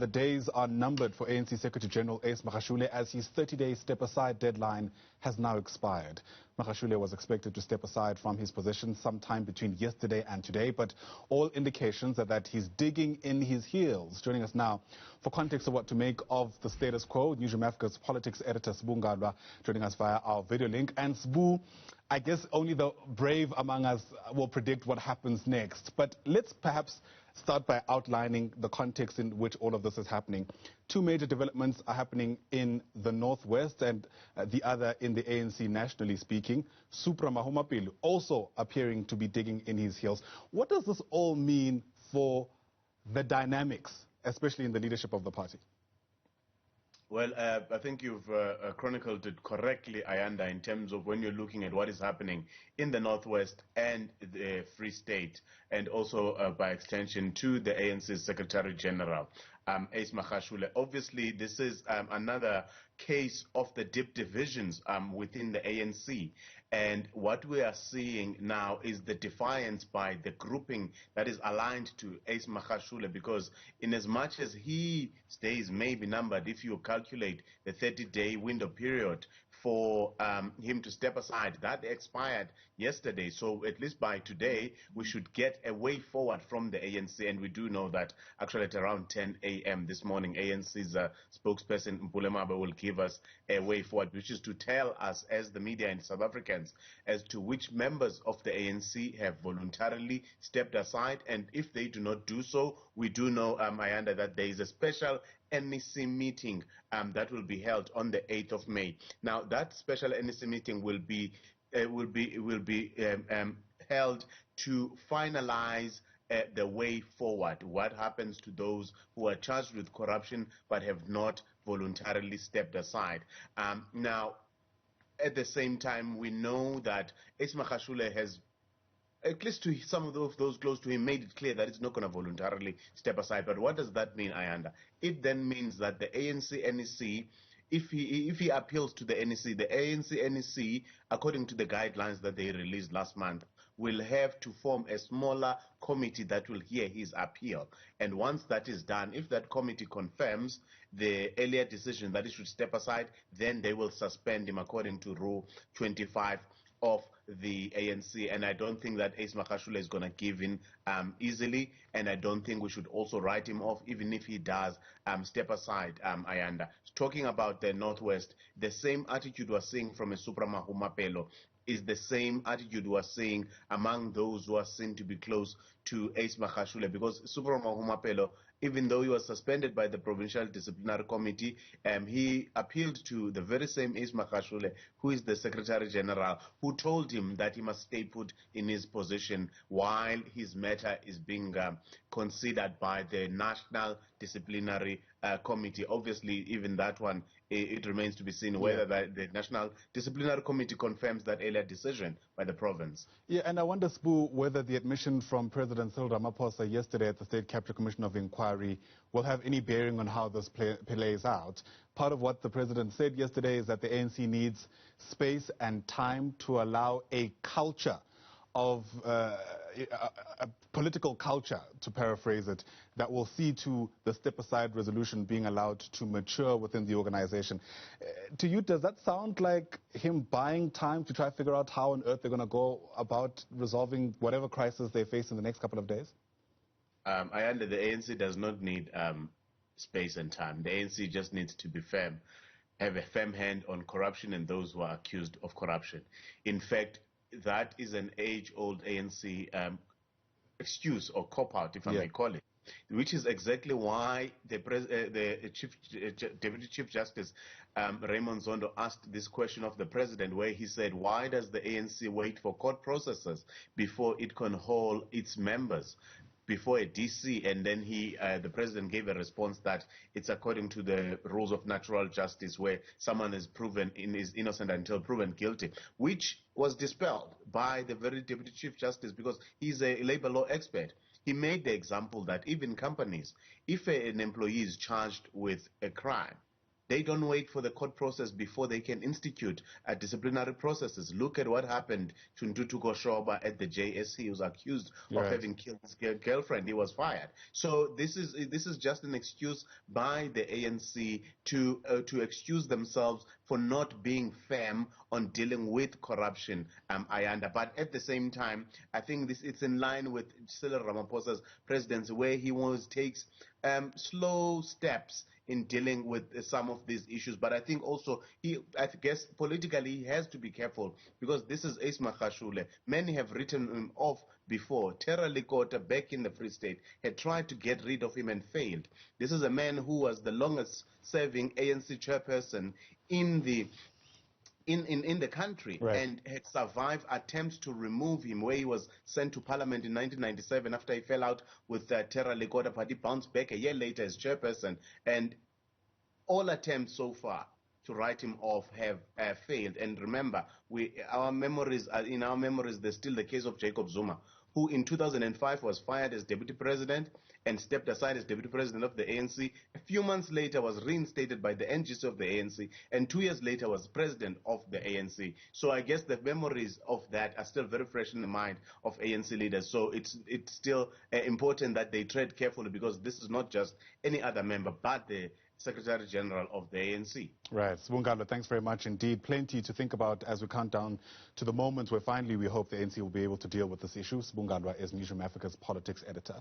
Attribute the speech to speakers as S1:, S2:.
S1: The days are numbered for ANC Secretary-General Ace Magashule as his 30-day step-aside deadline has now expired. Magashule was expected to step aside from his position sometime between yesterday and today, but all indications are that he's digging in his heels. Joining us now for context of what to make of the status quo, Newzroom Africa's politics editor Sbu Ngalwa joining us via our video link. And Sbu, I guess only the brave among us will predict what happens next. But let's perhaps start by outlining the context in which all of this is happening. Two major developments are happening in the northwest and the other in the ANC nationally speaking. Supra Mahumapelo also appearing to be digging in his heels. What does this all mean for the dynamics, especially in the leadership of the party?
S2: Well, I think you've chronicled it correctly, Ayanda, in terms of when you're looking at what is happening in the Northwest and the Free State, and also by extension to the ANC Secretary-General, Ace Magashule. Obviously, this is another case of the deep divisions within the ANC. And what we are seeing now is the defiance by the grouping that is aligned to Ace Magashule, because in as much as his days may be numbered, if you calculate the 30-day window period for him to step aside, that expired yesterday. So at least by today, we should get a way forward from the ANC. And we do know that actually at around 10 a.m. this morning, ANC's spokesperson Mpulemabe will give us a way forward, which is to tell us as the media and South Africans as to which members of the ANC have voluntarily stepped aside. And if they do not do so, we do know, Ayanda, that there is a special NEC meeting that will be held on the 8th of May. Now, that special NEC meeting will be held to finalize the way forward. What happens to those who are charged with corruption but have not voluntarily stepped aside? Now, at the same time, we know that Ace Magashule has, at least to some of those close to him, made it clear that it's not going to voluntarily step aside. But what does that mean, Ayanda? It then means that the ANC NEC, if he appeals to the NEC, the ANC NEC, according to the guidelines that they released last month, will have to form a smaller committee that will hear his appeal. And once that is done, if that committee confirms the earlier decision that he should step aside, then they will suspend him according to Rule 25 of the ANC. And I don't think that Ace Magashule is going to give in easily, and I don't think we should also write him off even if he does step aside, Ayanda. Talking about the Northwest, the same attitude we're seeing from a Supra Mahumapelo is the same attitude we're seeing among those who are seen to be close to Ace Magashule, because Supra Mahumapelo, even though he was suspended by the Provincial Disciplinary Committee, he appealed to the very same Ace Magashule, who is the Secretary-General, who told him that he must stay put in his position while his matter is being considered by the National Disciplinary Committee. Obviously, even that one, it remains to be seen whether the National Disciplinary Committee confirms that earlier decision by the province.
S1: Yeah, and I wonder, Sbu, whether the admission from President Ramaphosa yesterday at the State Capture Commission of Inquiry will have any bearing on how this plays out. Part of what the President said yesterday is that the ANC needs space and time to allow a culture of a political culture, to paraphrase it, that will see to the step-aside resolution being allowed to mature within the organization. To you, does that sound like him buying time to try to figure out how on earth they're going to go about resolving whatever crisis they face in the next couple of days?
S2: Ayanda, the ANC does not need space and time. The ANC just needs to be firm, have a firm hand on corruption and those who are accused of corruption. In fact, that is an age-old ANC excuse or cop-out, if I may call it, which is exactly why the Deputy Chief Justice Raymond Zondo asked this question of the President, where he said, why does the ANC wait for court processes before it can hold its members before a DC? And then the President gave a response that it's according to the rules of natural justice, where someone is proven is innocent until proven guilty, which was dispelled by the very Deputy Chief Justice, because he's a labor law expert. He made the example that even companies, if an employee is charged with a crime, They don't wait for the court process before they can institute disciplinary processes. Look at what happened to Ntutu Goshoba at the JSC. He was accused of having killed his girlfriend. He was fired. So this is just an excuse by the ANC to excuse themselves for not being firm on dealing with corruption, Ayanda. But at the same time, I think it's in line with Cyril Ramaphosa's presidency, where he takes slow steps in dealing with some of these issues. But I think also I guess politically he has to be careful, because this is Ace Magashule. Many have written him off before. Terra Likota back in the Free State had tried to get rid of him and failed. This is a man who was the longest serving ANC chairperson in the country, and had survived attempts to remove him, where he was sent to Parliament in 1997 after he fell out with Terra Likota, but he bounced back a year later as chairperson. And all attempts so far to write him off have failed. And remember, in our memories, there's still the case of Jacob Zuma, who in 2005 was fired as deputy president and stepped aside as deputy president of the ANC. A few months later was reinstated by the NGC of the ANC, and 2 years later was president of the ANC. So I guess the memories of that are still very fresh in the mind of ANC leaders. So it's still important that they tread carefully, because this is not just any other member, but the Secretary-General of the ANC.
S1: Right. Sbu Ngalwa, thanks very much indeed. Plenty to think about as we count down to the moment where finally we hope the ANC will be able to deal with this issue. Sbu Ngalwa is Newzroom Africa's politics editor.